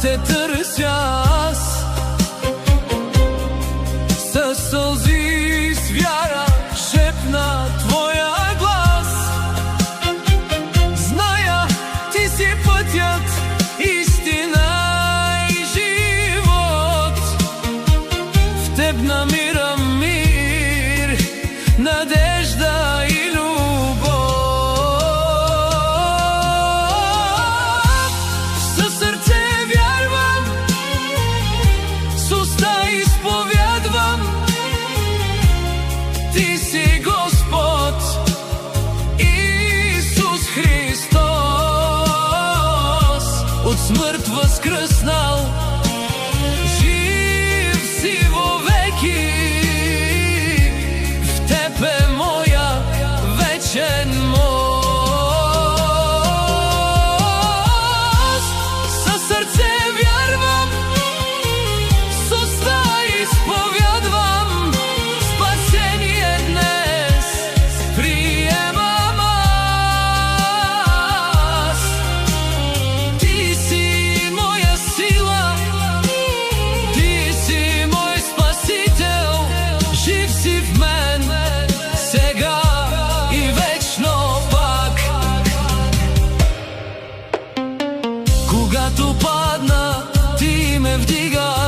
те търся аз. Със сълзи, с вяра шепна твоя глас. Зная, ти си пътят, истина и живот. В теб намирам мир, надежда и любов. Със сърце вярвам, с уста изповядвам, ти си Господ, Исус Христос. От смърт възкръснал, жив си вовеки. В теб е моя вечен мост. Със сърце вярвам, с уста изповядвам, спасение днес приемам аз. Ти си моя сила, ти си мой спасител, жив си в мен, сега и вечно пак. Когато падна, ти ме вдигаш.